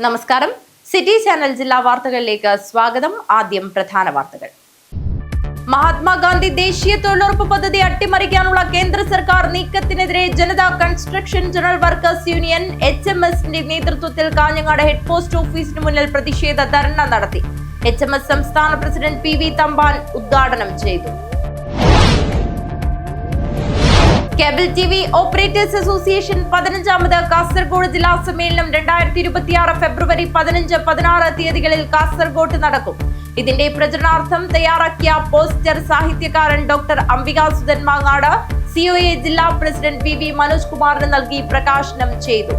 നമസ്കാരം. City channel ജില്ലാ വാർത്തകളിലേക്ക് സ്വാഗതം. ആദ്യം പ്രധാന വാർത്തകൾ. മഹാത്മാഗാന്ധി ദേശീയ തൊഴിലുറപ്പ് പദ്ധതി അട്ടിമറിക്കാനുള്ള കേന്ദ്ര സർക്കാർ നീക്കത്തിനെതിരെ Janata construction general workers union HMSന്റെ നേതൃത്വത്തിൽ കാഞ്ഞങ്ങാട് ഹെഡ് പോസ്റ്റ് ഓഫീസിന് മുന്നിൽ പ്രതിഷേധ ധർണ നടത്തി. HMS സംസ്ഥാന പ്രസിഡന്റ് PV തമ്പാൻ ഉദ്ഘാടനം ചെയ്തു. കേബിൾ TV ഓപ്പറേറ്റേഴ്സ് അസോസിയേഷൻ 15ാമത് കാസർഗോഡ് ജില്ലാ സമ്മേളനം 2026 ഫെബ്രുവരി 15-16 തീയതികളിൽ കാസർഗോഡ് നടക്കും. ഇതിന്റെ പ്രചരണാർത്ഥം തയ്യാറാക്കിയ പോസ്റ്റർ സാഹിത്യകാരൻ ഡോക്ടർ അംബികാസുധൻ മാങ്ങാട് COA ജില്ലാ പ്രസിഡന്റ് VV മനോജ് കുമാറിന് നൽകി പ്രകാശനം ചെയ്തു.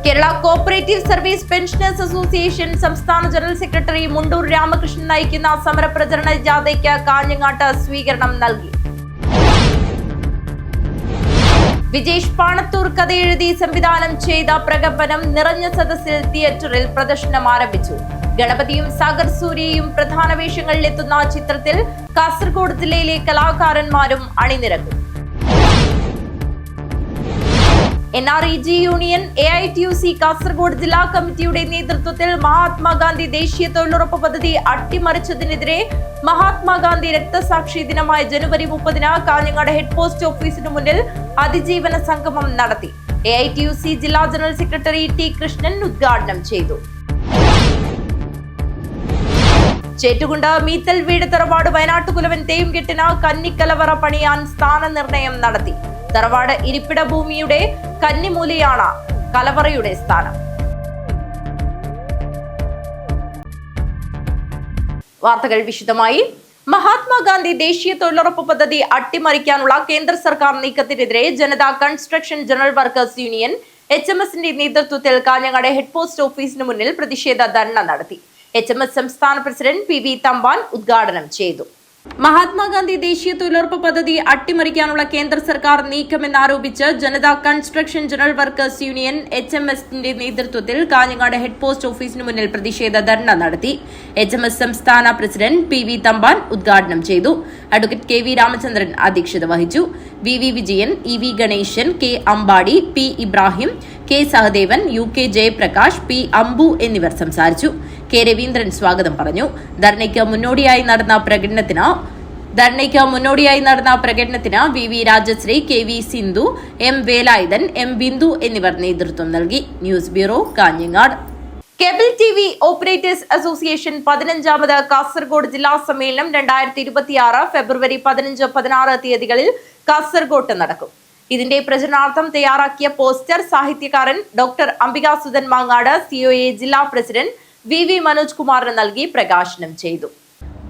Kerala cooperative service pensioners association സംസ്ഥാന ജനറൽ സെക്രട്ടറി മുണ്ടൂർ രാമകൃഷ്ണൻ നയിക്കുന്ന സമരപ്രചരണ ജാഥയ്ക്ക് കാഞ്ഞങ്ങാട്ട് സ്വീകരണം നൽകി. വിജേഷ് പാണത്തൂർ കഥയെഴുതി സംവിധാനം ചെയ്ത പ്രകമ്പനം നിറഞ്ഞ സദസ്സിൽ തിയേറ്ററിൽ പ്രദർശനം ആരംഭിച്ചു. ഗണപതിയും സാഗർ സൂര്യയും പ്രധാന വേഷങ്ങളിലെത്തുന്ന ചിത്രത്തിൽ കാസർഗോഡ് ജില്ലയിലെ കലാകാരന്മാരും അണിനിരക്കും. NREG യൂണിയൻ AITUC കാസർഗോഡ് ജില്ലാ കമ്മിറ്റിയുടെ നേതൃത്വത്തിൽ മഹാത്മാഗാന്ധി ദേശീയ തൊഴിലുറപ്പ് പദ്ധതി അട്ടിമറിച്ചതിനെതിരെ മഹാത്മാഗാന്ധി രക്തസാക്ഷി ദിനമായ ജനുവരി 30-ന് കാഞ്ഞങ്ങാട് ഹെഡ് പോസ്റ്റ് ഓഫീസിന് മുന്നിൽ അതിജീവന സംഗമം നടത്തി. AITUC ജില്ലാ ജനറൽ സെക്രട്ടറി T കൃഷ്ണൻ ഉദ്ഘാടനം ചെയ്തു. ചേറ്റുകുണ്ട് മീത്തൽ വീട് തറവാട് വയനാട്ടുകുലവൻ തേയുംകെട്ടിന് കന്നിക്കലവറ പണിയാൻ സ്ഥാനനിർണയം നടത്തി. തറവാട് ഇരിപ്പിട ഭൂമിയുടെ കന്നിമൂലയാണ് കലവറയുടെ സ്ഥാനം. വാർത്തകൾ വിശദമായി. മഹാത്മാഗാന്ധി ദേശീയ തൊഴിലുറപ്പ് പദ്ധതി അട്ടിമറിക്കാനുള്ള കേന്ദ്ര സർക്കാർ നീക്കത്തിനെതിരെ Janata construction general workers union HMSന്റെ നേതൃത്വത്തിൽ കാഞ്ഞങ്ങാട് ഹെഡ് പോസ്റ്റ് ഓഫീസിന് മുന്നിൽ പ്രതിഷേധ ധർണ നടത്തി. HMS സംസ്ഥാന പ്രസിഡന്റ് PV തമ്പാൻ ഉദ്ഘാടനം ചെയ്തു. മഹാത്മാഗാന്ധി ദേശീയ തൊഴിലുറപ്പ് പദ്ധതി അട്ടിമറിക്കാനുള്ള കേന്ദ്ര സർക്കാർ നീക്കമെന്നാരോപിച്ച് Janata construction general workers union HMSന്റെ നേതൃത്വത്തിൽ കാഞ്ഞങ്ങാട് ഹെഡ് പോസ്റ്റ് ഓഫീസിന് മുന്നിൽ പ്രതിഷേധ ധർണ നടത്തി. HMS സംസ്ഥാന പ്രസിഡന്റ് PV തമ്പാൻ ഉദ്ഘാടനം ചെയ്തു. അഡ്വക്കേറ്റ് KV രാമചന്ദ്രൻ അധ്യക്ഷത വഹിച്ചു. VV Vijayan, EV Ganesan, K Ambadi, P Ibrahim, K Sahadevan, UK Jayaprakash, P Ambu എന്നിവർ സംസാരിച്ചു. K രവീന്ദ്രൻ സ്വാഗതം പറഞ്ഞു. ധർണയ്ക്ക് മുന്നോടിയായി നടന്ന പ്രകടനത്തിന് VV Rajashree, KV Sindhu, M Velayudhan, M Bindu എന്നിവർ നേതൃത്വം നൽകി. News bureau, Kanhangad. Cable TV operators association 15ാമത് കാസർഗോഡ് ജില്ലാ സമ്മേളനം 2026 ഫെബ്രുവരി 15-16 തീയതികളിൽ കാസർഗോഡ് നടക്കും. ഇതിന്റെ പ്രചരണാർത്ഥം തയ്യാറാക്കിയ പോസ്റ്റർ സാഹിത്യകാരൻ ഡോക്ടർ അംബികാസുധൻ മാങ്ങാട് COA ജില്ലാ പ്രസിഡന്റ് VV മനോജ് കുമാറിന് നൽകി പ്രകാശനം ചെയ്തു.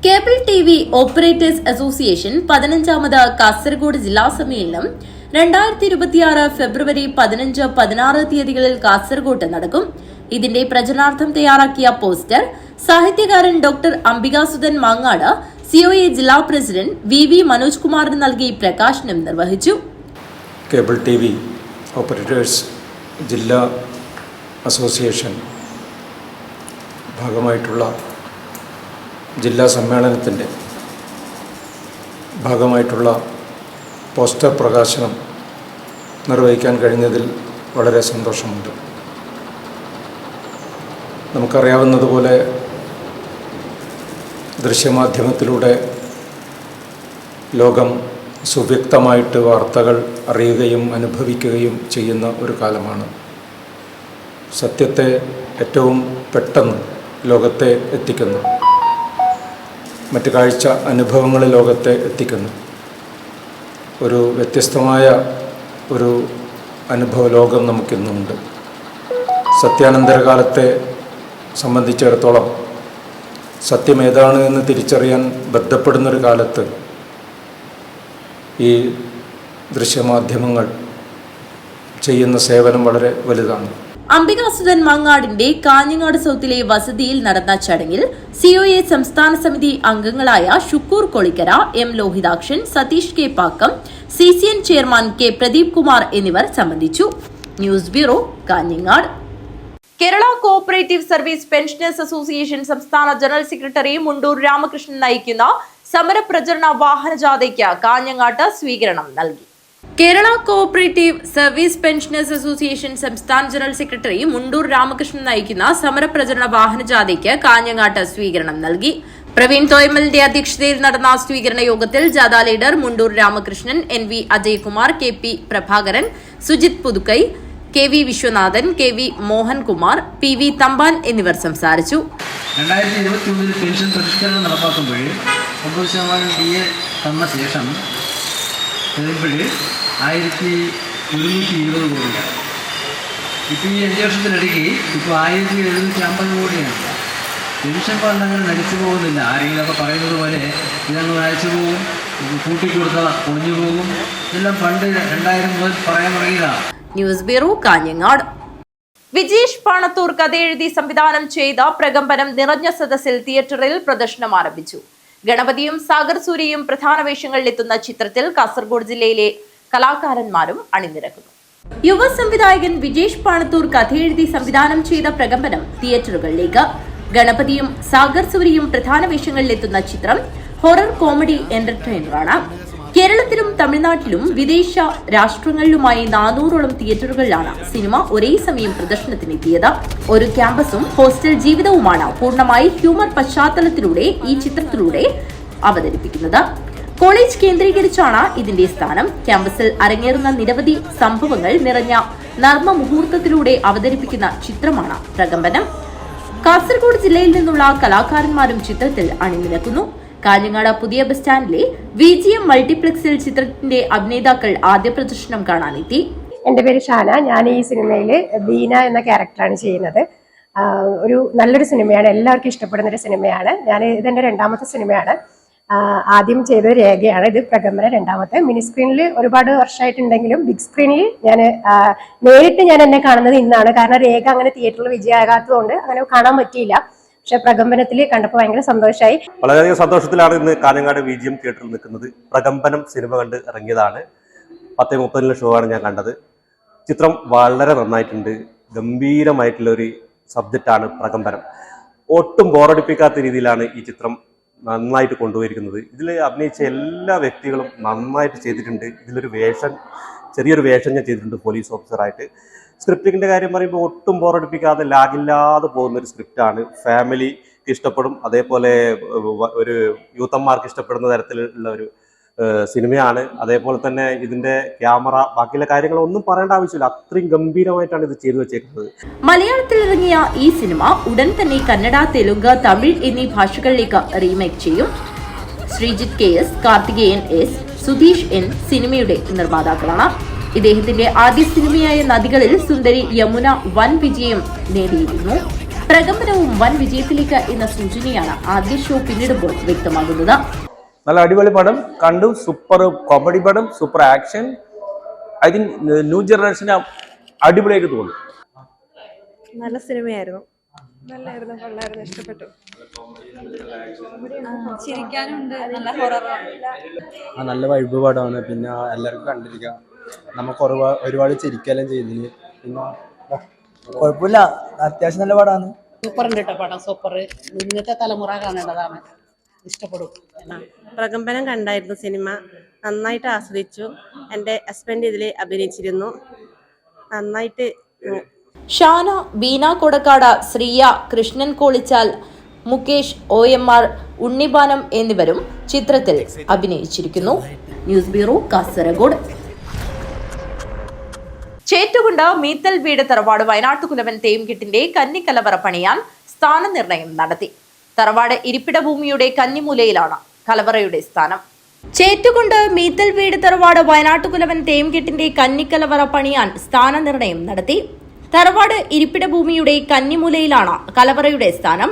കേബിൾ TV ഓപ്പറേറ്റേഴ്സ് അസോസിയേഷൻ 15ാമത് കാസർഗോഡ് ജില്ലാ സമ്മേളനം 2026 ഫെബ്രുവരി 15-16 തീയതികളിൽ കാസർഗോഡ് നടക്കും. ഇതിന്റെ പ്രചരണാർത്ഥം തയ്യാറാക്കിയ പോസ്റ്റർ സാഹിത്യകാരൻ ഡോക്ടർ അംബികാസുധൻ മാങ്ങാട് COA ജില്ലാ പ്രസിഡന്റ് VV മനോജ് കുമാറിന് നൽകി പ്രകാശനം നിർവഹിച്ചു. കേബിൾ TV ഓപ്പറേറ്റേഴ്സ് ജില്ലാ അസോസിയേഷൻ ഭാഗമായിട്ടുള്ള ജില്ലാ സമ്മേളനത്തിൻ്റെ ഭാഗമായിട്ടുള്ള പോസ്റ്റർ പ്രകാശനം നിർവഹിക്കാൻ കഴിഞ്ഞതിൽ വളരെ സന്തോഷമുണ്ട്. നമുക്കറിയാവുന്നതുപോലെ ദൃശ്യമാധ്യമത്തിലൂടെ ലോകം സുവ്യക്തമായിട്ട് വാർത്തകൾ അറിയുകയും അനുഭവിക്കുകയും ചെയ്യുന്ന ഒരു കാലമാണ്. സത്യത്തെ ഏറ്റവും പെട്ടെന്ന് ലോകത്തെ എത്തിക്കുന്നു, മറ്റ് കാഴ്ച അനുഭവങ്ങൾ ലോകത്തെ എത്തിക്കുന്നു. ഒരു വ്യത്യസ്തമായ ഒരു അനുഭവ ലോകം നമുക്കിന്നുണ്ട്. സത്യാനന്തര കാലത്തെ സംബന്ധിച്ചിടത്തോളം സത്യം ഏതാണ് എന്ന് തിരിച്ചറിയാൻ ബന്ധപ്പെടുന്നൊരു കാലത്ത് ഈ ദൃശ്യമാധ്യമങ്ങൾ ചെയ്യുന്ന സേവനം വളരെ വലുതാണ്. അംബികാസുധൻ മാങ്ങാടിന്റെ കാഞ്ഞങ്ങാട് സൗത്തിലെ വസതിയിൽ നടന്ന ചടങ്ങിൽ COA സംസ്ഥാന സമിതി അംഗങ്ങളായ Shukoor Kolikkara, M Lohithakshan, Satheesh K Pakkam, CCN chairman K Pradeep Kumar എന്നിവർ സംബന്ധിച്ചു. News bureau, Kanhangad. Kerala cooperative service pensioners association സംസ്ഥാന ജനറൽ സെക്രട്ടറി മുണ്ടൂർ രാമകൃഷ്ണൻ നയിക്കുന്ന സമരപ്രചരണ വാഹനജാഥയ്ക്ക് കാഞ്ഞങ്ങാട്ട് സ്വീകരണം നൽകി. Kerala cooperative service pensioners association സംസ്ഥാന ജനറൽ സെക്രട്ടറി മുണ്ടൂർ രാമകൃഷ്ണൻ നയിക്കുന്ന സമരപ്രചരണ വാഹനജാഥയ്ക്ക് കാഞ്ഞങ്ങാട്ട് സ്വീകരണം നൽകി. പ്രവീൺ തോയമലിന്റെ അധ്യക്ഷതയിൽ നടന്ന സ്വീകരണ യോഗത്തിൽ ജാഥ leader Mundoor Ramakrishnan, NV Ajaykumar, KP Prabhakaran, Sujith Puthukkai, KV Viswanathan, KV Mohankumar, PV Thampan എന്നിവർ സംസാരിച്ചു. 2021 പെൻഷൻ പരിഷ്കരണം നടപ്പാക്കുമ്പോൾ 9% DA തന്ന ശേഷം വരുമ്പോൾ 1120 കോടിയാണ്. ഇപ്പോൾ ഈ 5 വർഷത്തിനിടയ്ക്ക് ഇപ്പോൾ 1750 കോടിയാണ്. പെൻഷൻ ഫണ്ട് അങ്ങനെ നടിച്ചു പോകുന്നില്ല. ആരെങ്കിലുമൊക്കെ പറയുന്നത് പോലെ ഇതങ്ങ് നടിച്ചു പോകും, കൂട്ടിക്കൊടുത്താൽ പൊളിഞ്ഞു പോകും. ഇതെല്ലാം ഫണ്ട് 2000 മുതൽ പറയാൻ തുടങ്ങിയതാണ്. News bureau, Kanhangad. വിജേഷ് പാണത്തൂർ കഥയെഴുതി സംവിധാനം ചെയ്ത പ്രകമ്പനം നിറഞ്ഞ സദസ്സിൽ തിയേറ്ററിൽ പ്രദർശനം ആരംഭിച്ചു. ഗണപതിയും സാഗർ സൂര്യയും പ്രധാന വേഷങ്ങളിലെത്തുന്ന ചിത്രത്തിൽ കാസർഗോഡ് ജില്ലയിലെ കലാകാരന്മാരും അണിനിരക്കുന്നു. യുവ സംവിധായകൻ വിജേഷ് പാണത്തൂർ കഥയെഴുതി സംവിധാനം ചെയ്ത പ്രകമ്പനം തിയേറ്ററുകളിലേക്ക്. ഗണപതിയും സാഗർ സൂര്യയും പ്രധാന വേഷങ്ങളിലെത്തുന്ന ചിത്രം ഹൊറർ കോമഡി എന്റർടൈനറാണ്. കേരളത്തിലും തമിഴ്നാട്ടിലും വിദേശ രാഷ്ട്രങ്ങളിലുമായി 400ഓളം തിയേറ്ററുകളിലാണ് സിനിമ ഒരേ സമയം പ്രദർശനത്തിനെത്തിയത്. ഒരു ക്യാമ്പസും ഹോസ്റ്റൽ ജീവിതവുമാണ് പൂർണ്ണമായി ഹ്യൂമർ പശ്ചാത്തലത്തിലൂടെ ഈ ചിത്രത്തിലൂടെ അവതരിപ്പിക്കുന്നത്. കോളേജ് കേന്ദ്രീകരിച്ചാണ് ഇതിന്റെ സ്ഥാനം. ക്യാമ്പസിൽ അരങ്ങേറുന്ന നിരവധി സംഭവങ്ങൾ നിറഞ്ഞ നർമ്മ മുഹൂർത്തത്തിലൂടെ അവതരിപ്പിക്കുന്ന ചിത്രമാണ് പ്രകമ്പനം. കാസർഗോഡ് ജില്ലയിൽ നിന്നുള്ള കലാകാരന്മാരും ചിത്രത്തിൽ അണിനിരക്കുന്നു. കാഞ്ഞങ്ങാട് പുതിയ ബസ് സ്റ്റാൻഡിലെ VGM മൾട്ടിപ്ലക്സിൽ ചിത്രത്തിന്റെ അഭിനേതാക്കൾ ആദ്യ പ്രദർശനം കാണാനെത്തി. എൻ്റെ പേര് ഷാന. ഞാൻ ഈ സിനിമയിൽ ദീന എന്ന ക്യാരക്ടറാണ് ചെയ്യുന്നത്. ഒരു നല്ലൊരു സിനിമയാണ്, എല്ലാവർക്കും ഇഷ്ടപ്പെടുന്ന ഒരു സിനിമയാണ്. ഇതെന്റെ 2ാമത്തെ സിനിമയാണ്. ആദ്യം ചെയ്തത് രേഖയാണ്, ഇത് പ്രകമ്പന 2ാമത്തെ. മിനി സ്ക്രീനിൽ ഒരുപാട് വർഷമായിട്ടുണ്ടെങ്കിലും ബിഗ് സ്ക്രീനിൽ നേരിട്ട് ഞാൻ എന്നെ കാണുന്നത് ഇന്നാണ്. കാരണം രേഖ അങ്ങനെ തിയേറ്ററിൽ വിജയമാകാത്തതുകൊണ്ട് അങ്ങനെ കാണാൻ പറ്റിയില്ല. പക്ഷെ പ്രകമ്പനത്തിൽ കണ്ടപ്പോൾ ഭയങ്കര സന്തോഷമായി. വളരെയധികം സന്തോഷത്തിലാണ് ഇന്ന് കാഞ്ഞങ്ങാട് VGM തിയേറ്ററിൽ നിൽക്കുന്നത്. പ്രകമ്പനം സിനിമ കണ്ട് ഇറങ്ങിയതാണ്. 10:30 ഷോ ആണ് ഞാൻ കണ്ടത്. ചിത്രം വളരെ നന്നായിട്ടുണ്ട്. ഗംഭീരമായിട്ടുള്ള ഒരു സബ്ജക്റ്റാണ് പ്രകമ്പനം. ഒട്ടും ബോറടിപ്പിക്കാത്ത രീതിയിലാണ് ഈ ചിത്രം നന്നായിട്ട് കൊണ്ടുപോയിരിക്കുന്നത്. ഇതിൽ അഭിനയിച്ച എല്ലാ വ്യക്തികളും നന്നായിട്ട് ചെയ്തിട്ടുണ്ട്. ഇതിലൊരു ചെറിയൊരു വേഷം ഞാൻ ചെയ്തിട്ടുണ്ട്, പോലീസ് ഓഫീസറായിട്ട്. സ്ക്രിപ്റ്റിങ്ങിൻ്റെ കാര്യം പറയുമ്പോൾ ഒട്ടും ബോറടിപ്പിക്കാതെ ലാഗില്ലാതെ പോകുന്നൊരു സ്ക്രിപ്റ്റാണ്. ഫാമിലിക്ക് ഇഷ്ടപ്പെടും, അതേപോലെ ഒരു യൂത്തന്മാർക്ക് ഇഷ്ടപ്പെടുന്ന തരത്തിലുള്ള ഒരു സിനിമയാണ്. അതേപോലെ തന്നെ ഇതിന്റെ ക്യാമറ, ബാക്കിയുള്ള കാര്യങ്ങളൊന്നും പറയേണ്ട ആവശ്യമില്ല, അത്രയും ഗംഭീരമായിട്ടാണ് ഇത് ചെയ്തു വെച്ചേക്കുന്നത്. മലയാളത്തിൽ ഇറങ്ങിയ ഈ സിനിമ ഉടൻ തന്നെ കന്നഡ, തെലുങ്ക്, തമിഴ് എന്നീ ഭാഷകളിലേക്ക് റീമേക്ക് ചെയ്യും. Sreejith KS, Karthikeyan S, Sudheesh N സിനിമയുടെ നിർമ്മാതാക്കളാണ്. ഇദ്ദേഹത്തിന്റെ ആദ്യ സിനിമയായ നദികളിൽ സുന്ദരി യമുന വൻ വിജയം നേടിയിരുന്നു. പ്രകമ്പനവും വൻ വിജയത്തിലേക്ക് എന്ന സൂചനയാണ് ആദ്യ ഷോ പിന്നിടുമ്പോൾ വ്യക്തമാകുന്നത്. നല്ല അടിപൊളി പടം കണ്ടു. സൂപ്പർ കോമഡി പടം, super action. I think new ജനറേഷന് അടിപൊളിയായിട്ട് തോന്നി. നല്ല സിനിമയായിരുന്നു, കൊള്ളായിരുന്നു, ഇഷ്ടപ്പെട്ടു. ചിരിക്കാനുണ്ട്, നല്ല ഹൊററാണ്. നല്ല വൈബ് പടമാണ്. പിന്നെ എല്ലാവർക്കും കണ്ടിരിക്കാം. നമുക്ക് ഒരുപാട് ചിരിക്കെല്ലാം ചെയ്തിന്. പിന്നെ കുഴപ്പമില്ല, അത്യാവശ്യം നല്ല പടമാണ്. സൂപ്പറുണ്ട് കേട്ടോ പടം. സൂപ്പർ, ഇന്നത്തെ തലമുറ കാണേണ്ടതാണ്, ഇഷ്ടപ്പെടും. പ്രകമ്പനം കണ്ടായിരുന്നു സിനിമ, നന്നായിട്ട് ആസ്വദിച്ചു. എൻ്റെ ഹസ്ബൻഡ് ഇതിൽ അഭിനയിച്ചിരുന്നു, നന്നായിട്ട്. ഷാന, ബീന കൊടക്കാട്, ശ്രീയ, കൃഷ്ണൻ കോളിച്ചാൽ, മുകേഷ്, OMR, ഉണ്ണിബാനം എന്നിവരും ചിത്രത്തിൽ അഭിനയിച്ചിരിക്കുന്നു. News bureau, Kasaragod. ചേറ്റുകുണ്ട് മീത്തൽ വീട് തറവാട് വയനാട്ടുകുലവൻ തേംകെട്ടിന്റെ കന്നിക്കലവറ പണിയാൻ സ്ഥാനനിർണയം നടത്തി. തറവാട് ഇരിപ്പിട ഭൂമിയുടെ കന്നിമൂലയിലാണ് കലവറയുടെ സ്ഥാനം. ചേറ്റുകുണ്ട് മീത്തൽ വീട് തറവാട് വയനാട്ടുകുലവൻ തേംകെട്ടിന്റെ കന്നിക്കലവറ പണിയാൻ സ്ഥാനനിർണയം നടത്തി. തറവാട് ഇരിപ്പിട ഭൂമിയുടെ കന്നിമൂലയിലാണ് കലവറയുടെ സ്ഥാനം.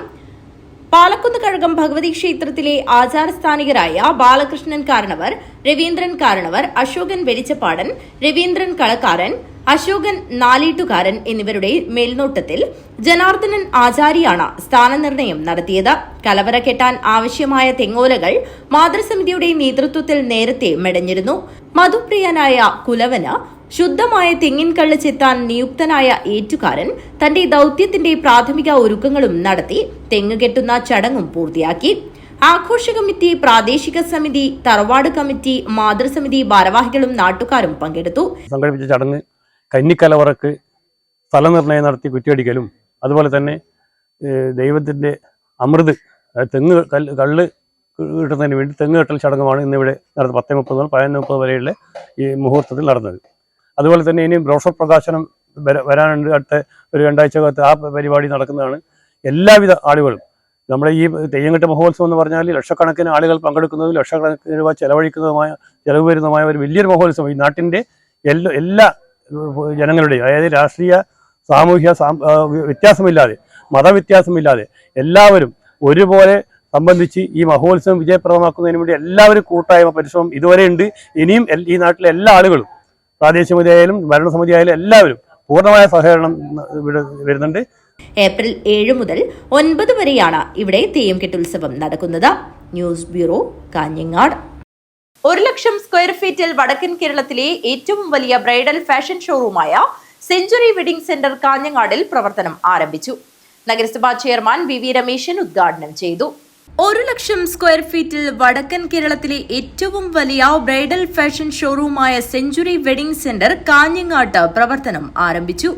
പാലക്കുന്ന് കഴകം ഭഗവതി ക്ഷേത്രത്തിലെ ആചാരസ്ഥാനികരായ ബാലകൃഷ്ണൻ കാരണവർ, രവീന്ദ്രൻ കാരണവർ, അശോകൻ വെളിച്ചപ്പാടൻ, രവീന്ദ്രൻ കളക്കാരൻ, അശോകൻ നാലീട്ടുകാരൻ എന്നിവരുടെ മേൽനോട്ടത്തിൽ ജനാർദ്ദനൻ ആചാരിയാണ് സ്ഥാനനിർണയം നടത്തിയത്. കലവറ കെട്ടാൻ ആവശ്യമായ തെങ്ങോലകൾ മാതൃസമിതിയുടെ നേതൃത്വത്തിൽ നേരത്തെ മെടഞ്ഞിരുന്നു. മധുപ്രിയനായ കുലവന് ശുദ്ധമായ തെങ്ങിൻ കള്ള് ചെത്താൻ നിയുക്തനായ ഏറ്റുകാരൻ തന്റെ ദൌത്യത്തിന്റെ പ്രാഥമിക ഒരുക്കങ്ങളും നടത്തി തെങ്ങ് കെട്ടുന്ന ചടങ്ങും പൂർത്തിയാക്കി. ആഘോഷ കമ്മിറ്റി, പ്രാദേശിക സമിതി, തറവാട് കമ്മിറ്റി, മാതൃസമിതി ഭാരവാഹികളും നാട്ടുകാരും പങ്കെടുത്തു. സംഘടിപ്പിച്ച ചടങ്ങ് കന്നിക്കലവറക്ക് സ്ഥലനിർണ്ണയം നടത്തി കുറ്റിയടിക്കലും അതുപോലെ തന്നെ ദൈവത്തിൻ്റെ അമൃത് തെങ്ങ് കള്ള് കിട്ടുന്നതിന് വേണ്ടി തെങ്ങ് കെട്ടൽ ചടങ്ങുമാണ് ഇന്നിവിടെ നടന്നത്. 10:30 മുതൽ 11:30 വരെയുള്ള ഈ മുഹൂർത്തത്തിൽ നടന്നത്. അതുപോലെ തന്നെ ഇനി ബ്രോഷർ പ്രകാശനം വരാനുണ്ട്. അടുത്ത ഒരു 2 ആഴ്ചക്കകത്ത് ആ പരിപാടി നടക്കുന്നതാണ്. എല്ലാവിധ ആളുകളും നമ്മുടെ ഈ തെയ്യംകെട്ട് മഹോത്സവം എന്ന് പറഞ്ഞാൽ ലക്ഷക്കണക്കിന് ആളുകൾ പങ്കെടുക്കുന്നതും ലക്ഷക്കണക്കിന് രൂപ ചെലവ് വരുന്നതുമായ ഒരു വലിയൊരു മഹോത്സവം ഈ നാട്ടിൻ്റെ എല്ലാ ജനങ്ങളുടെയും, അതായത് രാഷ്ട്രീയ സാമൂഹ്യ വ്യത്യാസമില്ലാതെ, മതവ്യത്യാസമില്ലാതെ എല്ലാവരും ഒരുപോലെ സംബന്ധിച്ച് ഈ മഹോത്സവം വിജയപ്രദമാക്കുന്നതിന് വേണ്ടി എല്ലാവരും കൂട്ടായ്മ പരിശ്രമം ഇതുവരെ ഉണ്ട്. ഇനിയും ഈ നാട്ടിലെ എല്ലാ ആളുകളും, പ്രാദേശിക സമിതി ആയാലും ഭരണസമിതി ആയാലും എല്ലാവരും പൂർണ്ണമായ സഹകരണം വരുന്നുണ്ട്. ഏപ്രിൽ 7 മുതൽ 9 വരെയാണ് ഇവിടെ തെയ്യംകെട്ട് ഉത്സവം നടക്കുന്നത്. News bureau, Kanhangad. 1,00,000 സ്ക്വയർ ഫീറ്റിൽ വടക്കൻ കേരളത്തിലെ ഏറ്റവും വലിയ ബ്രൈഡൽ ഫാഷൻ ഷോറൂമായ സെഞ്ചുറി വെഡിംഗ് സെന്റർ കാഞ്ഞങ്ങാടിൽ പ്രവർത്തനം ആരംഭിച്ചു. നഗരസഭാ ചെയർമാൻ വി രമേശൻ ഉദ്ഘാടനം ചെയ്തു. 1,00,000 സ്ക്വയർ ഫീറ്റിൽ വടക്കൻ കേരളത്തിലെ ഏറ്റവും വലിയ ബ്രൈഡൽ ഫാഷൻ ഷോറൂമായ സെഞ്ചുറി വെഡിംഗ് സെന്റർ കാഞ്ഞങ്ങാട്ട് പ്രവർത്തനം ആരംഭിച്ചു.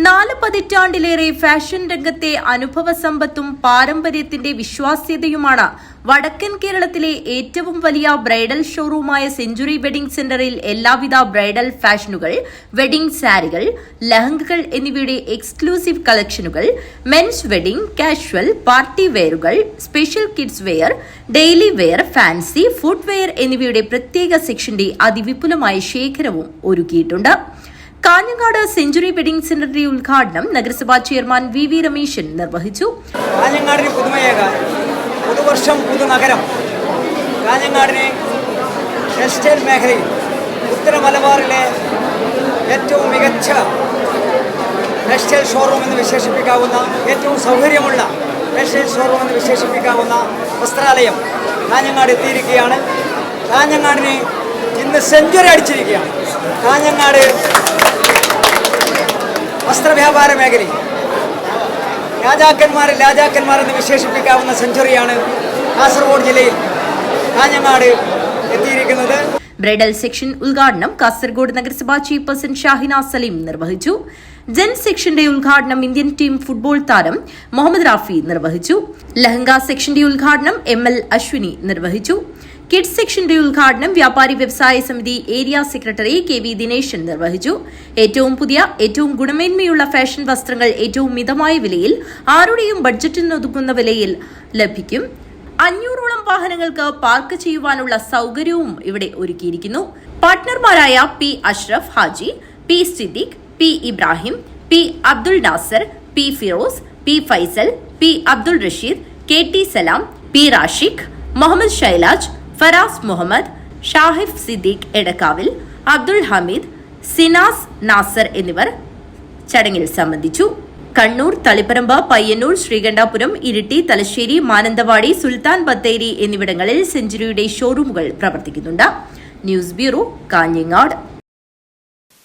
4 പതിറ്റാണ്ടിലേറെ ഫാഷൻ രംഗത്തെ അനുഭവ സമ്പത്തും പാരമ്പര്യത്തിന്റെ വിശ്വാസ്യതയുമാണ് വടക്കൻ കേരളത്തിലെ ഏറ്റവും വലിയ ബ്രൈഡൽ ഷോറൂമായ സെഞ്ചുറി വെഡിംഗ് സെന്ററിൽ എല്ലാവിധ ബ്രൈഡൽ ഫാഷനുകൾ, വെഡിംഗ് സാരികൾ, ലഹങ്കകൾ എന്നിവയുടെ എക്സ്ക്ലൂസീവ് കളക്ഷനുകൾ, മെൻസ് വെഡിംഗ്, കാഷ്വൽ, പാർട്ടി വെയറുകൾ, special kids wear, daily wear, fancy, footwear എന്നിവയുടെ പ്രത്യേക സെക്ഷന്റെ അതിവിപുലമായ ശേഖരവും ഒരുക്കിയിട്ടുണ്ട്. കാഞ്ഞങ്ങാട് സെഞ്ചുറി വെഡിംഗ് സെന്ററിന്റെ ഉദ്ഘാടനം നഗരസഭാ ചെയർമാൻ വി രമേശൻ നിർവഹിച്ചു. കാഞ്ഞങ്ങാടിന് പുതുമയേകാൻ പുതുവർഷം പുതുനഗരം കാഞ്ഞങ്ങാടിനെ ടെക്സ്റ്റൈൽ മേഖലയിൽ ഉത്തര മലബാറിലെ ഏറ്റവും മികച്ച ടെക്സ്റ്റൈൽ ഷോറൂം എന്ന് വിശേഷിപ്പിക്കാവുന്ന, ഏറ്റവും സൗകര്യമുള്ള ടെക്സ്റ്റൈൽ ഷോറൂം എന്ന് വിശേഷിപ്പിക്കാവുന്ന വസ്ത്രാലയം കാഞ്ഞങ്ങാട് എത്തിയിരിക്കുകയാണ്. കാഞ്ഞങ്ങാടിനെ ഇന്ന് സെഞ്ചുറി അടിച്ചിരിക്കുകയാണ്. കാഞ്ഞങ്ങാട് വസ്ത്രവ്യാപാര മേഖലയിൽ രാജാക്കന്മാരെന്ന് വിശേഷിപ്പിക്കാവുന്ന സെഞ്ചുറിയാണ് കാസർഗോഡ് ജില്ലയിൽ കാഞ്ഞങ്ങാട് എത്തിയിരിക്കുന്നത്. ബ്രൈഡൽ സെക്ഷൻ ഉദ്ഘാടനം കാസർഗോഡ് നഗരസഭാ ചെയർപേഴ്സൺ ഷാഹിന സലീം നിർവഹിച്ചു. ജെൻ സെക്ഷന്റെ ഉദ്ഘാടനം ഇന്ത്യൻ ടീം ഫുട്ബോൾ താരം മുഹമ്മദ് റാഫി നിർവഹിച്ചു. ലഹങ്ക സെക്ഷന്റെ ഉദ്ഘാടനം ML അശ്വിനി നിർവഹിച്ചു. കിഡ്സ് സെക്ഷന്റെ ഉദ്ഘാടനം വ്യാപാരി വ്യവസായ സമിതി ഏരിയ സെക്രട്ടറി KV ദിനേശൻ നിർവഹിച്ചു. ഏറ്റവും പുതിയ, ഏറ്റവും ഗുണമേന്മയുള്ള ഫാഷൻ വസ്ത്രങ്ങൾ ഏറ്റവും മിതമായ വിലയിൽ, ആരുടെയും ബഡ്ജറ്റിനൊതുങ്ങുന്ന വിലയിൽ ലഭിക്കും. 500ഓളം വാഹനങ്ങൾക്ക് പാർക്ക് ചെയ്യുവാനുള്ള സൗകര്യവും ഇവിടെ ഒരുക്കിയിരിക്കുന്നു. പാർട്ട്ണർമാരായ P Ashraf Haji, P Siddique, P Ibrahim, P Abdul Nasar, P Firoz, P Faisal, P Abdul Rasheed, KT സലാം, P റാഷിഖ്, മുഹമ്മദ് ഷൈലാജ്, ഫറാസ് മുഹമ്മദ്, ഷാഹിഫ് സിദ്ദീഖ് എടക്കാവിൽ, അബ്ദുൾ ഹമീദ്, സിനാസ് നാസർ എന്നിവർ ചടങ്ങിൽ സംബന്ധിച്ചു. കണ്ണൂർ, തളിപ്പറമ്പ്, പയ്യന്നൂർ, ശ്രീകണ്ഠാപുരം, ഇരിട്ടി, തലശ്ശേരി, മാനന്തവാടി, സുൽത്താൻ ബത്തേരി എന്നിവിടങ്ങളിൽ സെഞ്ചുറിയുടെ ഷോറൂമുകൾ പ്രവർത്തിക്കുന്നുണ്ട്. News bureau, Kanhangad.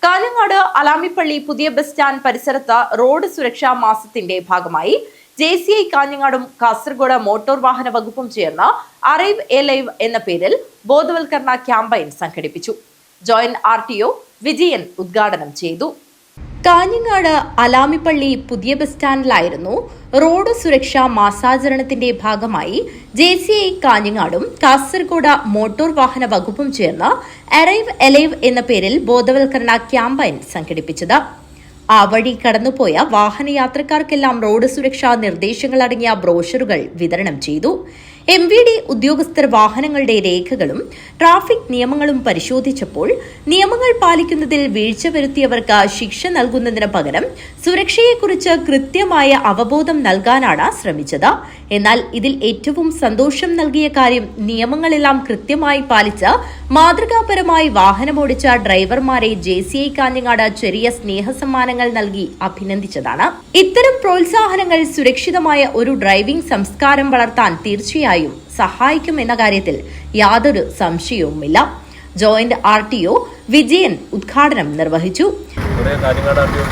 കാഞ്ഞങ്ങാട് അലാമിപ്പള്ളി പുതിയ ബസ് സ്റ്റാൻഡ് പരിസരത്ത് റോഡ് സുരക്ഷാ മാസത്തിന്റെ ഭാഗമായി JCI കാഞ്ഞങ്ങാടും കാസർഗോഡ് മോട്ടോർ വാഹന വകുപ്പും ചേർന്ന് അറൈവ് എ ലൈവ് എന്ന പേരിൽ ബോധവൽക്കരണ ക്യാമ്പയിൻ സംഘടിപ്പിച്ചു. ജോയിന്റ് RTO വിജയൻ ഉദ്ഘാടനം ചെയ്തു. കാഞ്ഞങ്ങാട് അലാമിപ്പള്ളി പുതിയ ബസ് സ്റ്റാൻഡിലായിരുന്നു റോഡ് സുരക്ഷാ മാസാചരണത്തിന്റെ ഭാഗമായി JCI കാഞ്ഞങ്ങാടും കാസർഗോഡ് മോട്ടോർ വാഹന വകുപ്പും ചേർന്ന് അറൈവ് എ ലൈവ് എന്ന പേരിൽ ബോധവൽക്കരണ ക്യാമ്പയിൻ സംഘടിപ്പിച്ചത്. ആ വഴി കടന്നുപോയ വാഹനയാത്രക്കാർക്കെല്ലാം റോഡ് സുരക്ഷാ നിർദ്ദേശങ്ങൾ അടങ്ങിയ ബ്രോഷറുകൾ വിതരണം ചെയ്തു. MVD ഉദ്യോഗസ്ഥർ വാഹനങ്ങളുടെ രേഖകളും ട്രാഫിക് നിയമങ്ങളും പരിശോധിച്ചപ്പോൾ നിയമങ്ങൾ പാലിക്കുന്നതിൽ വീഴ്ച വരുത്തിയവർക്ക് ശിക്ഷ നൽകുന്നതിന് പകരം സുരക്ഷയെക്കുറിച്ച് കൃത്യമായ അവബോധം നൽകാനാണ് ശ്രമിച്ചത്. എന്നാൽ ഇതിൽ ഏറ്റവും സന്തോഷം നൽകിയ കാര്യം നിയമങ്ങളെല്ലാം കൃത്യമായി പാലിച്ച് മാതൃകാപരമായി വാഹനമോടിച്ച ഡ്രൈവർമാരെ JCI കാഞ്ഞങ്ങാട് ചെറിയ സ്നേഹസമ്മാനങ്ങൾ നൽകി അഭിനന്ദിച്ചതാണ്. ഇത്തരം പ്രോത്സാഹനങ്ങൾ സുരക്ഷിതമായ ഒരു ഡ്രൈവിംഗ് സംസ്കാരം വളർത്താൻ തീർച്ചയായും സഹായിക്കും എന്ന കാര്യത്തിൽ യാതൊരു സംശയവുമില്ല. ജോയിന്റ് RTO വിജയൻ ഉദ്ഘാടനം നിർവഹിച്ചു. കാഞ്ഞങ്ങാട് RTO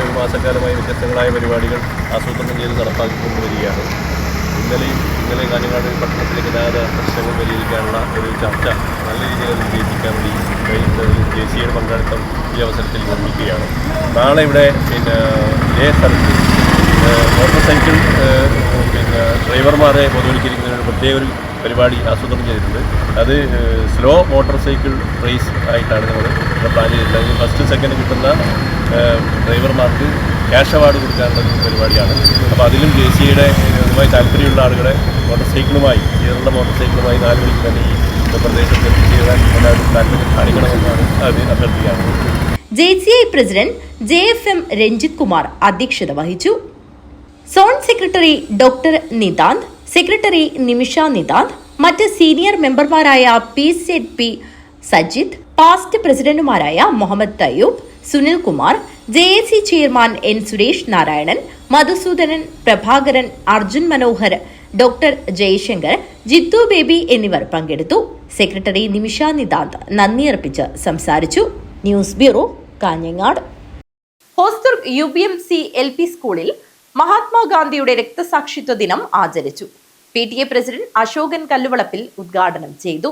ഒരു മാസക്കാലമായി വ്യത്യസ്തങ്ങളായ പരിപാടികൾ ആസൂത്രണം ചെയ്ത് നടപ്പാക്കിക്കൊണ്ടുവരികയാണ്. ഇന്നലെ കാഞ്ഞങ്ങാട് പട്ടണത്തിലെ ഗതാഗത പ്രശ്നങ്ങൾ പരിഹരിക്കാനുള്ള ഒരു ചർച്ച നല്ല രീതിയിൽ വിജയിപ്പിക്കാൻ വേണ്ടി ദേശീയയുടെ പങ്കാളിത്തം ഈ അവസരത്തിൽ നിർമ്മിക്കുകയാണ്. നാളെ ഇവിടെ ഇതേ സ്ഥലത്ത് മോട്ടോർ സൈക്കിൾ ഡ്രൈവർമാരെ ബോധവൽക്കരിക്കുന്നതിന് പ്രത്യേക ഒരു പരിപാടി ആസൂത്രണം ചെയ്തിട്ടുണ്ട്. അത് സ്ലോ മോട്ടോർ സൈക്കിൾ റേസ് ആയിട്ടാണ് നമ്മൾ പ്ലാൻ ചെയ്തിട്ടുള്ളത്. അതിൽ ഫസ്റ്റ് സെക്കൻഡ് കിട്ടുന്ന ഡ്രൈവർമാർക്ക് ക്യാഷ് അവാർഡ് കൊടുക്കാനുള്ള ഒരു പരിപാടിയാണ്. അപ്പോൾ അതിലും ദേശീയയുടെ അതുമായി താല്പര്യമുള്ള ആളുകളെ മോട്ടോർ സൈക്കിളുമായി ചേർന്ന മോട്ടോർ സൈക്കിളുമായി 4 മണിക്ക് തന്നെ ഈ പ്രദേശത്ത് എത്തിച്ചേരാൻ എല്ലാവരും താല്പര്യം കാണിക്കണമെന്നാണ് അത് അഭ്യർത്ഥിക്കാറുള്ളത്. JCI president JFM Ranjith Kumar അധ്യക്ഷത വഹിച്ചു. Zone secretary doctor Nithanth, secretary Nimisha Nithanth, മറ്റ് സീനിയർ മെമ്പർമാരായ PZP സജിത്, പാസ്റ്റ് പ്രസിഡന്റുമാരായ Muhammad Thayyub, Sunil Kumar, JAC chairman N Suresh Narayanan, Madhusoodanan, Prabhakaran, Arjun Manohar, doctor Jayashankar, Jithu Baby എന്നിവർ പങ്കെടുത്തു. സെക്രട്ടറി നിമിഷ നിതാന്ത് നന്ദി അർപ്പിച്ച് സംസാരിച്ചു. News bureau, Kanhangad. Hosdurg UBMC LP സ്കൂളിൽ മഹാത്മാഗാന്ധിയുടെ രക്തസാക്ഷിത്വ ദിനം ആചരിച്ചു. PTA പ്രസിഡന്റ് അശോകൻ കല്ലുവളപ്പിൽ ഉദ്ഘാടനം ചെയ്തു.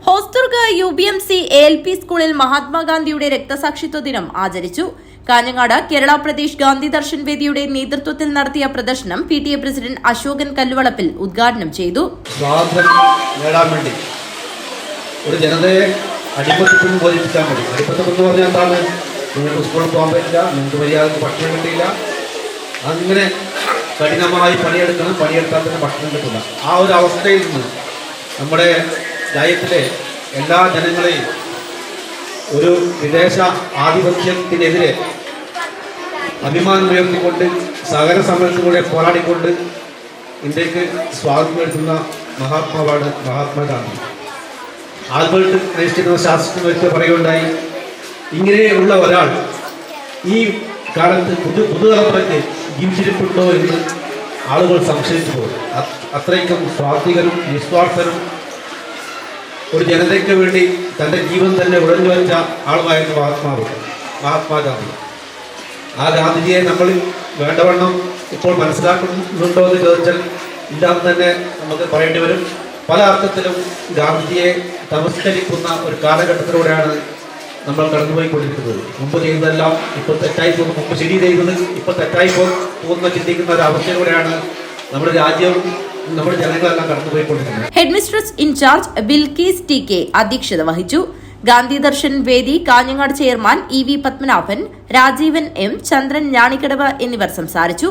ഹോസ്ദുർഗ് UBMC ALP സ്കൂളിൽ മഹാത്മാഗാന്ധിയുടെ രക്തസാക്ഷിത്വ ദിനം ആചരിച്ചു. കാഞ്ഞങ്ങാട് കേരള പ്രദേശ് ഗാന്ധി ദർശൻ വേദിയുടെ നേതൃത്വത്തിൽ നടത്തിയ പ്രദർശനം PTA പ്രസിഡന്റ് അശോകൻ കല്ലുവളപ്പിൽ ഉദ്ഘാടനം ചെയ്തു. സ്വാതന്ത്ര്യം നേടാൻ വേണ്ടി ഒരു ജനതയെ അടിമത്തത്തിൽ ബോധിപ്പിച്ചാൽ മതി. അടിമത്തമെന്ന് പറഞ്ഞാൽ എന്താണ്? നിങ്ങൾക്ക് സ്കൂളിൽ പോകാൻ പറ്റില്ല, നിങ്ങൾക്ക് മര്യാദക്ക് ഭക്ഷണം കിട്ടിയില്ല, അങ്ങനെ കഠിനമായി പണിയെടുക്കണം, പണിയെടുത്താൽ തന്നെ ഭക്ഷണം കിട്ടില്ല. ആ ഒരു അവസ്ഥയിൽ നിന്ന് നമ്മുടെ രാജ്യത്തിലെ എല്ലാ ജനങ്ങളെയും ഒരു വിദേശ ആധിപത്യത്തിനെതിരെ അഭിമാനം ഉയർത്തിക്കൊണ്ട് സഹകരണ സമരത്തിലൂടെ പോരാടിക്കൊണ്ട് ഇന്ത്യക്ക് സ്വാതന്ത്ര്യം എടുക്കുന്ന മഹാത്മാവാണ് മഹാത്മാഗാന്ധി. ആൽബർട്ട് ഐൻസ്റ്റീൻ എന്ന ശാസ്ത്രജ്ഞ പറയുകയുണ്ടായി, ഇങ്ങനെയുള്ള ഒരാൾ ഈ കാലത്ത് പുതുതലമുറയ്ക്ക് ജീവിച്ചിരിപ്പുണ്ടോ എന്ന് ആളുകൾ സംശയിച്ചു പോകും. അത്രയ്ക്കും സ്വാർത്ഥികരും നിസ്വാർത്ഥരും ഒരു ജനതയ്ക്ക് വേണ്ടി തൻ്റെ ജീവൻ തന്നെ ഉഴഞ്ഞു വെച്ച ആളുമായിരുന്നു മഹാത്മാഗാന്ധി. ആ ഗാന്ധിജിയെ നമ്മൾ വേണ്ടവണ്ണം ഇപ്പോൾ മനസ്സിലാക്കുന്നുണ്ടോ എന്ന് ചോദിച്ചാൽ ഇല്ലാന്ന് തന്നെ നമുക്ക് പറയേണ്ടി വരും. പല അർത്ഥത്തിലും ഗാന്ധിജിയെ തമസ്കരിക്കുന്ന ഒരു കാലഘട്ടത്തിലൂടെയാണ് നമ്മൾ കടന്നുപോയിക്കൊണ്ടിരിക്കുന്നത്. മുമ്പ് ചെയ്തതെല്ലാം ഇപ്പോൾ തെറ്റായി പോകുന്നു, മുമ്പ് ശരി ചെയ്തത് ഇപ്പോൾ തെറ്റായി പോകുന്ന ചിന്തിക്കുന്ന ഒരു അവസ്ഥയിലൂടെയാണ് നമ്മുടെ രാജ്യവും നമ്മുടെ ജനങ്ങളെല്ലാം കടന്നുപോയിക്കൊണ്ടിരിക്കുന്നത്. Headmistress in charge Bilkees TK അധ്യക്ഷത വഹിച്ചു. Gandhi Darshan Vedi Kanhangad chairman EV Padmanabhan, Rajeevan M, Chandran Njanikkadavu എന്നിവർ സംസാരിച്ചു.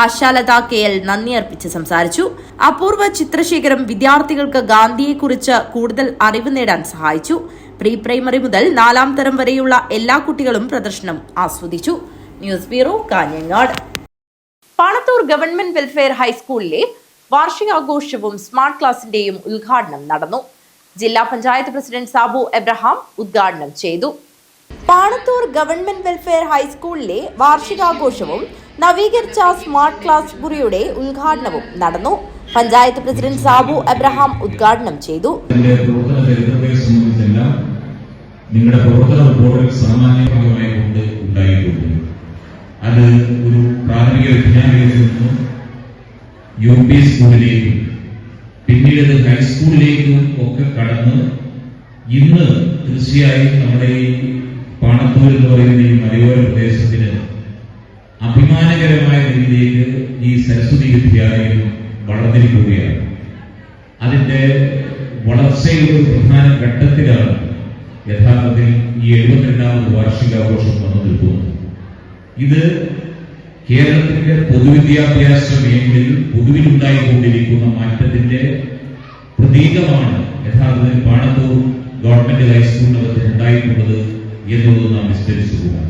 ആശാലത KL നന്ദി അർപ്പിച്ച് സംസാരിച്ചു. അപൂർവ ചിത്രശേഖരം വിദ്യാർത്ഥികൾക്ക് ഗാന്ധിയെക്കുറിച്ച് കൂടുതൽ അറിവ് നേടാൻ സഹായിച്ചു. പ്രീ പ്രൈമറി മുതൽ 4ാം തരം വരെയുള്ള എല്ലാ കുട്ടികളും പ്രദർശനം ആസ്വദിച്ചു. News bureau, Kanhangad. Panathur government welfare ഹൈസ്കൂളിലെ വാർഷികാഘോഷവും സ്മാർട്ട് ക്ലാസിന്റെയും ഉദ്ഘാടനം നടന്നു. ജില്ലാ പഞ്ചായത്ത് പ്രസിഡന്റ് സാബു എബ്രഹാം ഉദ്ഘാടനം ചെയ്തു. പാണത്തൂർ ഗവൺമെന്റ് വെൽഫെയർ ഹൈസ്കൂളിലെ വാർഷികാഘോഷവും നവീകരിച്ച സ്മാർട്ട് ക്ലാസ് മുറിയുടെ ഉദ്ഘാടനവും നടന്നു. പഞ്ചായത്ത് പ്രസിഡന്റ് സാബു എബ്രഹാം ഉദ്ഘാടനം ചെയ്തു. നിങ്ങളുടെ പ്രവർത്തന റിപ്പോർട്ടിൽ സാമാന്യമായി കൊണ്ട് ഉണ്ടായിട്ടുണ്ട്. അത് ഒരു പ്രാഥമിക വിദ്യാലയത്തിൽ നിന്നും UP സ്കൂളിലേക്കും പിന്നീട് ഹൈസ്കൂളിലേക്കും ഒക്കെ കടന്ന് ഇന്ന് തീർച്ചയായും നമ്മുടെ ഈ പാണത്തൂർ എന്ന് പറയുന്ന ഈ മലയോര പ്രദേശത്തിന് അഭിമാനകരമായ രീതിയിലേക്ക് ഈ സരസ്വതി വിദ്യാലയം വളർന്നിരിക്കുകയാണ്. അതിന്റെ വളർച്ചയുടെ ഒരു പ്രധാന ഘട്ടത്തിലാണ് യഥാർത്ഥത്തിൽ ഈ 72ാമത് വാർഷികാഘോഷം വന്നു നിൽക്കുന്നത്. ഇത് കേരളത്തിന്റെ പൊതുവിദ്യാഭ്യാസ മേഖലയിൽ പൊതുവിലുണ്ടായിക്കൊണ്ടിരിക്കുന്ന മാറ്റത്തിന്റെ പ്രതീകമാണ് യഥാർത്ഥത്തിൽ പാണത്തൂർ ഗവൺമെന്റ് ഹൈസ്കൂളിനകത്ത് ഉണ്ടായിട്ടുള്ളത് എന്നുള്ളത് നാം വിസ്തരിച്ചു പോകാം.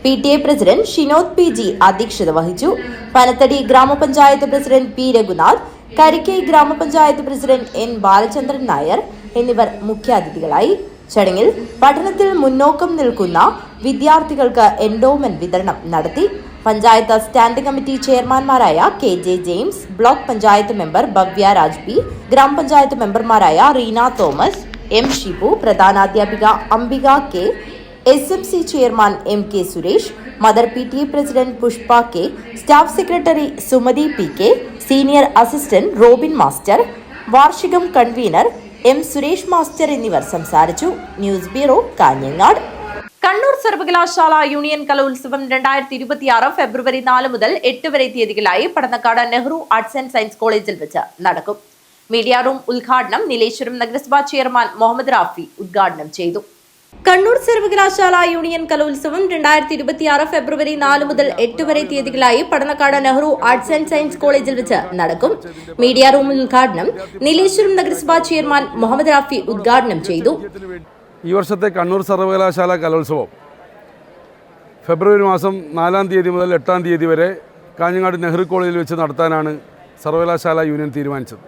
PTA പ്രസിഡന്റ് ഷിനോദ് PG അധ്യക്ഷത വഹിച്ചു. പനത്തടി ഗ്രാമപഞ്ചായത്ത് പ്രസിഡന്റ് P രഘുനാഥ്, കരിക്കൈ ഗ്രാമപഞ്ചായത്ത് പ്രസിഡന്റ് N ബാലചന്ദ്രൻ നായർ എന്നിവർ മുഖ്യാതിഥികളായി. ചടങ്ങിൽ പഠനത്തിൽ മുന്നോക്കം നിൽക്കുന്ന വിദ്യാർത്ഥികൾക്ക് എൻഡോമെന്റ് വിതരണം നടത്തി. പഞ്ചായത്ത് സ്റ്റാൻഡിംഗ് കമ്മിറ്റി ചെയർമാൻമാരായ KJ James, block panchayat member Bhavya Raj P, grama panchayat മെമ്പർമാരായ റീന തോമസ്, M ഷിബു, പ്രധാനാധ്യാപിക Ambika K, SMC chairman MK Suresh, mother PTA president Pushpa K, staff secretary Sumathi PK, senior assistant Robin master, വാർഷികം കൺവീനർ എം സുരേഷ് മാസ്റ്റർ എന്നിവർ സംസാരിച്ചു. News bureau, Kanhangad. കണ്ണൂർ സർവകലാശാല യൂണിയൻ കലോത്സവം 2026 ഫെബ്രുവരി 4 മുതൽ 8 വരെ തീയതികളായി Padannakkad Nehru arts and science കോളേജിൽ വെച്ച് നടക്കും. മീഡിയ റൂം ഉദ്ഘാടനം നീലേശ്വരം നഗരസഭാ ചെയർമാൻ മുഹമ്മദ് റാഫി ഉദ്ഘാടനം ചെയ്തു. കണ്ണൂർ സർവകലാശാല യൂണിയൻ കലോത്സവം 2026 ഫെബ്രുവരി 4 മുതൽ 8 വരെ തീയതികളായി Padannakkad Nehru arts and science കോളേജിൽ വെച്ച് നടക്കും. മീഡിയ റൂം ഉദ്ഘാടനം നീലേശ്വരം നഗരസഭാ ചെയർമാൻ മുഹമ്മദ് റാഫി ഉദ്ഘാടനം ചെയ്തു. ഈ വർഷത്തെ കണ്ണൂർ സർവകലാശാല കലോത്സവം ഫെബ്രുവരി മാസം 4-ാം തീയതി മുതൽ 8-ാം തീയതി വരെ കാഞ്ഞങ്ങാട് നെഹ്റു കോളേജിൽ വെച്ച് നടത്താനാണ് സർവകലാശാല യൂണിയൻ തീരുമാനിച്ചത്.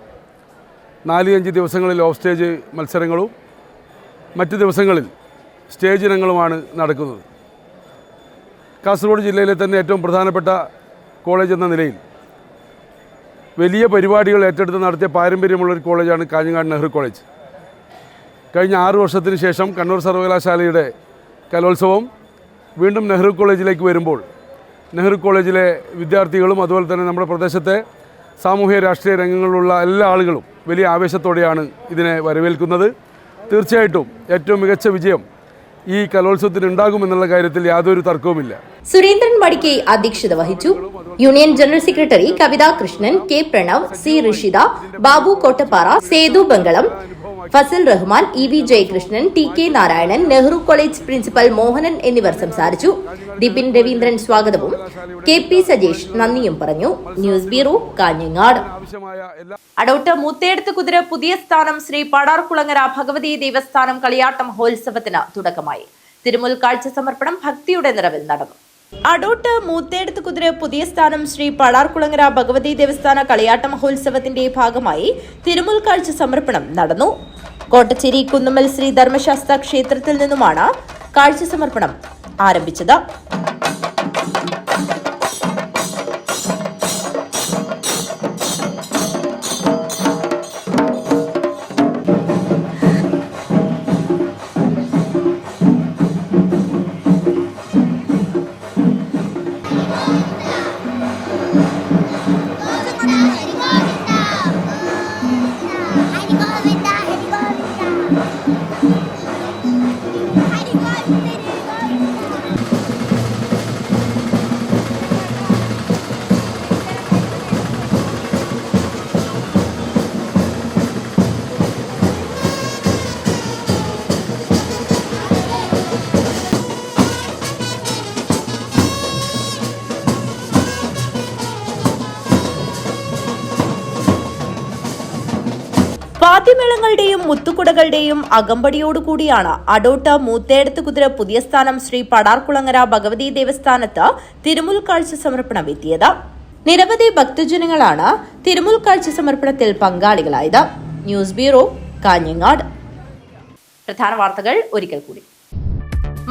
4-5 ദിവസങ്ങളിൽ ഓഫ് സ്റ്റേജ് മത്സരങ്ങളും മറ്റ് ദിവസങ്ങളിൽ സ്റ്റേജ് ഇനങ്ങളുമാണ് നടക്കുന്നത്. കാസർഗോഡ് ജില്ലയിലെ തന്നെ ഏറ്റവും പ്രധാനപ്പെട്ട കോളേജ് എന്ന നിലയിൽ വലിയ പരിപാടികൾ ഏറ്റെടുത്ത് നടത്തിയ പാരമ്പര്യമുള്ളൊരു കോളേജാണ് കാഞ്ഞങ്ങാട് നെഹ്റു കോളേജ്. കഴിഞ്ഞ 6 വർഷത്തിന് ശേഷം കണ്ണൂർ സർവകലാശാലയുടെ കലോത്സവം വീണ്ടും നെഹ്റു കോളേജിലേക്ക് വരുമ്പോൾ നെഹ്റു കോളേജിലെ വിദ്യാർത്ഥികളും അതുപോലെ തന്നെ നമ്മുടെ പ്രദേശത്തെ സാമൂഹ്യ രാഷ്ട്രീയ രംഗങ്ങളിലുള്ള എല്ലാ ആളുകളും വലിയ ആവേശത്തോടെയാണ് ഇതിനെ വരവേൽക്കുന്നത്. തീർച്ചയായിട്ടും ഏറ്റവും മികച്ച വിജയം ഈ കലോത്സവത്തിന് ഉണ്ടാകുമെന്നുള്ള കാര്യത്തിൽ യാതൊരു തർക്കവുമില്ല. സുരേന്ദ്രൻ മടിക്കെ അധ്യക്ഷത വഹിച്ചു. Union general secretary Kavitha Krishnan, K Pranav, C Rishitha, Babu Kottappara, Sethu Bangalam, Fazal Rahman, E V Jayakrishnan, T K Narayanan, Nehru college principal Mohanan എന്നിവർ സംസാരിച്ചു. ദിപിൻ രവീന്ദ്രൻ സ്വാഗതവും കെ പി സജേഷ് നന്ദിയും പറഞ്ഞു. News bureau, Kanhangad. അടോട്ട് മൂത്തേടത്ത് കുതിര പുതിയ സ്ഥാനം ശ്രീ പാടാർകുളങ്ങര ഭഗവതി ദേവസ്ഥാനം കളിയാട്ട മഹോത്സവത്തിന് തുടക്കമായി. തിരുമുൽ കാഴ്ച സമർപ്പണം ഭക്തിയുടെ നിറവിൽ നടന്നു. അടോട്ട് മൂത്തേടത്ത് കുതിര പുതിയ സ്ഥാനം ശ്രീ പാടാർകുളങ്ങര ഭഗവതി ദേവസ്ഥാന കളിയാട്ട മഹോത്സവത്തിന്റെ ഭാഗമായി തിരുമുൽ കാഴ്ച സമർപ്പണം നടന്നു. കോട്ടച്ചേരി കുന്നുമ്മൽ ശ്രീ ധർമ്മശാസ്ത്ര ക്ഷേത്രത്തിൽ നിന്നുമാണ് കാഴ്ച സമർപ്പണം ആരംഭിച്ചത്. വാദ്യമേളങ്ങളുടെയും മുത്തുകുടകളുടെയും അകമ്പടിയോടുകൂടിയാണ് അടോട്ട് മൂത്തേടത്ത് കുതിര പുതിയ സ്ഥാനം ശ്രീ പടാർകുളങ്ങര ഭഗവതി ദേവസ്ഥാനത്ത് തിരുമുൽ കാഴ്ച സമർപ്പണം എത്തിയത്. നിരവധി ഭക്തജനങ്ങളാണ് തിരുമുൽ കാഴ്ച സമർപ്പണത്തിൽ പങ്കാളികളായത്. News bureau, Kanhangad. പ്രധാന വാർത്തകൾ ഒരിക്കൽ കൂടി.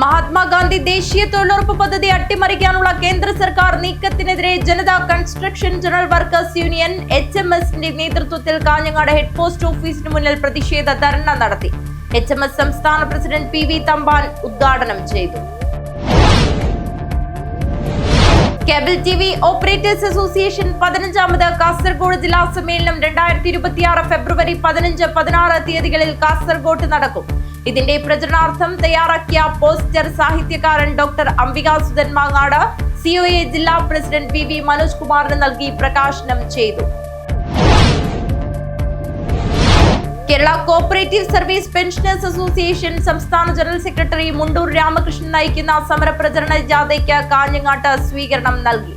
മഹാത്മാഗാന്ധി ദേശീയ തൊഴിലുറപ്പ് പദ്ധതി അട്ടിമറിക്കാനുള്ള കേന്ദ്ര സർക്കാർ നീക്കത്തിനെതിരെ Janata construction general workers union HMSന്റെ നേതൃത്വത്തിൽ കാഞ്ഞങ്ങാട് ഹെഡ് പോസ്റ്റ് ഓഫീസിന് മുന്നിൽ പ്രതിഷേധ ധർണ നടത്തി. HMS സംസ്ഥാന പ്രസിഡന്റ് PV തമ്പാൻ ഉദ്ഘാടനം ചെയ്തു. കേബിൾ TV ഓപ്പറേറ്റേഴ്സ് അസോസിയേഷൻ 15ാമത് കാസർഗോഡ് ജില്ലാ സമ്മേളനം 2026 ഫെബ്രുവരി 15-16 തീയതികളിൽ കാസർഗോഡ് നടക്കും. ഇതിന്റെ പ്രചരണാർത്ഥം തയ്യാറാക്കിയ പോസ്റ്റർ സാഹിത്യകാരൻ ഡോക്ടർ അംബികാസുധൻ മാങ്ങാട് COA ജില്ലാ പ്രസിഡന്റ് VV മനോജ് കുമാറിന് നൽകി പ്രകാശനം ചെയ്തു. Kerala cooperative service pensioners association സംസ്ഥാന ജനറൽ സെക്രട്ടറി മുണ്ടൂർ രാമകൃഷ്ണൻ നയിക്കുന്ന സമരപ്രചരണ ജാഥയ്ക്ക് കാഞ്ഞങ്ങാട്ട് സ്വീകരണം നൽകി.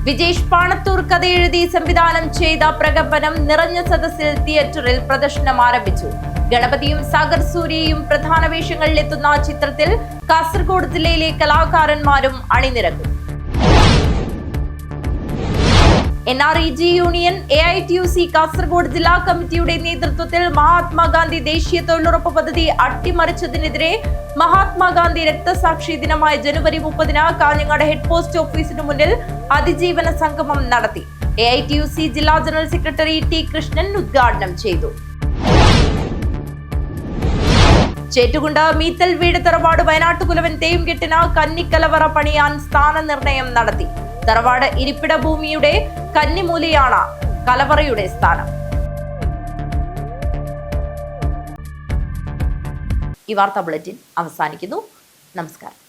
വിജേഷ് പാണത്തൂർ കഥയെഴുതി സംവിധാനം ചെയ്ത പ്രകമ്പനം നിറഞ്ഞ സദസ്സിൽ തിയേറ്ററിൽ പ്രദർശനം ആരംഭിച്ചു. ഗണപതിയും സാഗർ സൂര്യയും പ്രധാന വേഷങ്ങളിലെത്തുന്ന ചിത്രത്തിൽ കാസർഗോഡ് ജില്ലയിലെ കലാകാരന്മാരും അണിനിരക്കും. NREG യൂണിയൻ AITUC കാസർഗോഡ് ജില്ലാ കമ്മിറ്റിയുടെ നേതൃത്വത്തിൽ മഹാത്മാഗാന്ധി ദേശീയ തൊഴിലുറപ്പ് പദ്ധതി അട്ടിമറിച്ചതിനെതിരെ മഹാത്മാഗാന്ധി രക്തസാക്ഷി ദിനമായ ജനുവരി 30-ന് കാഞ്ഞങ്ങാട് ഹെഡ് പോസ്റ്റ് ഓഫീസിന് മുന്നിൽ അതിജീവന സംഗമം നടത്തി. AITUC ജില്ലാ ജനറൽ സെക്രട്ടറി T കൃഷ്ണൻ ഉദ്ഘാടനം ചെയ്തു. ചേറ്റുകുണ്ട് മീത്തൽ വീട് തറവാട് വയനാട്ടുകുലവൻ തേയുംകെട്ടിന് കന്നിക്കലവറ പണിയാൻ സ്ഥാനനിർണയം നടത്തി. തറവാട് ഇരിപ്പിട ഭൂമിയുടെ കന്നിമൂലയാണ് കലവറയുടെ സ്ഥാനം. ഈ വാർത്താ ബുള്ളറ്റിൻ അവസാനിക്കുന്നു. നമസ്കാരം.